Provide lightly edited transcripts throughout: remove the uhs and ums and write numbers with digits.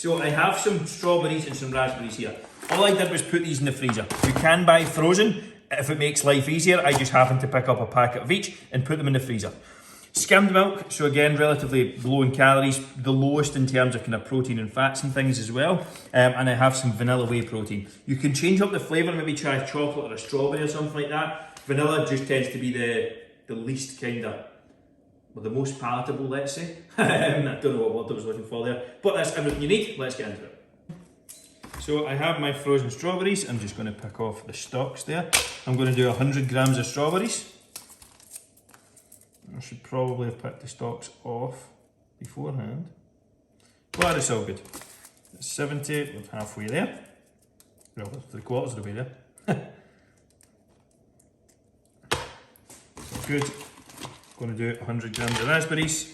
So I have some strawberries and some raspberries here. All I did was put these in the freezer. You can buy frozen if it makes life easier. I just happened to pick up a packet of each and put them in the freezer. Skimmed milk, so again, relatively low in calories, the lowest in terms of kind of protein and fats and things as well. And I have some vanilla whey protein. You can change up the flavour, maybe try chocolate or a strawberry or something like that. Vanilla just tends to be the least kind of, well, the most palatable, let's say. I don't know what word I was looking for there, but that's everything you need. Let's get into it. So I have my frozen strawberries. I'm just going to pick off the stalks there. I'm going to do 100 grams of strawberries. I should probably have picked the stalks off beforehand. But it's all good. It's 70, we're halfway there. Well, 3/4 of the way there. So good. Going to do 100 grams of raspberries.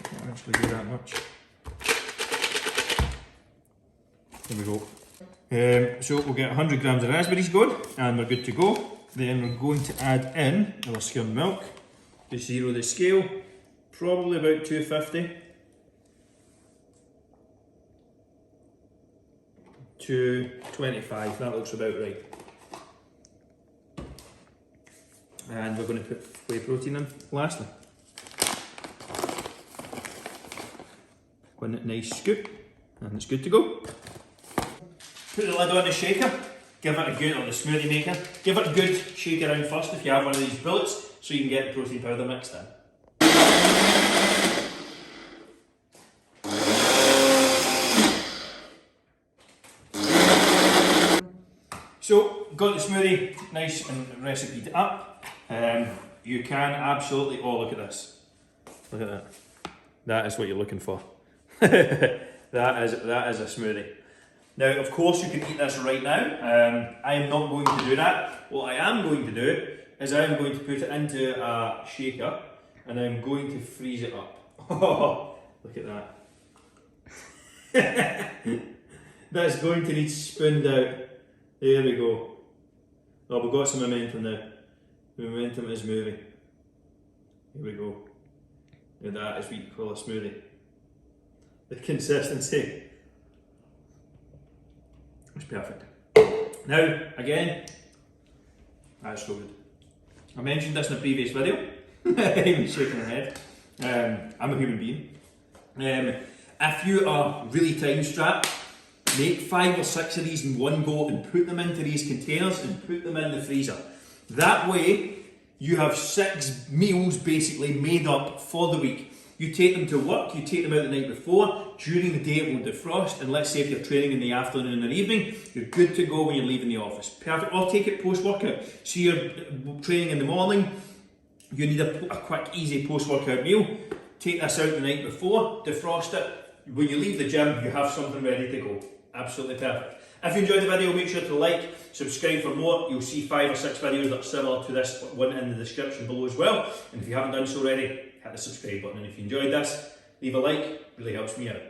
Can't actually do that much. There we go. So we'll get 100 grams of raspberries going, and we're good to go. Then we're going to add in our skimmed milk. To zero the scale, probably about 250 to 25. That looks about right. And we're going to put whey protein in lastly. One nice scoop, and it's good to go. Put the lid on the shaker, give it a good, or the smoothie maker, give it a good shake around first if you have one of these bullets, so you can get the protein powder mixed in. So, got the smoothie nice and recipeed up. You can absolutely, oh look at this. Look at that. That is what you're looking for. that is a smoothie. Now, of course, you can eat this right now. I am not going to do that. What I am going to do is I am going to put it into a shaker and I'm going to freeze it up. Oh, look at that. That's going to need spooned out. There we go. Oh, we've got some momentum now. The momentum is moving. Here we go. And that is what you call a smoothie. The consistency. It's perfect. Now, again, that's so good. I mentioned this in a previous video. He was shaking her head. I'm a human being. If you are really time strapped, make 5 or 6 of these in one go and put them into these containers and put them in the freezer. That way, you have 6 meals basically made up for the week. You take them to work, you take them out the night before, during the day it will defrost, and let's say if you're training in the afternoon or evening, you're good to go when you're leaving the office. Perfect, or take it post-workout. So you're training in the morning, you need a quick, easy post-workout meal. Take this out the night before, defrost it. When you leave the gym, you have something ready to go. Absolutely perfect. If you enjoyed the video, make sure to like, subscribe for more. You'll see 5 or 6 videos that are similar to this one in the description below as well. And if you haven't done so already, hit the subscribe button. And if you enjoyed this, leave a like, really helps me out.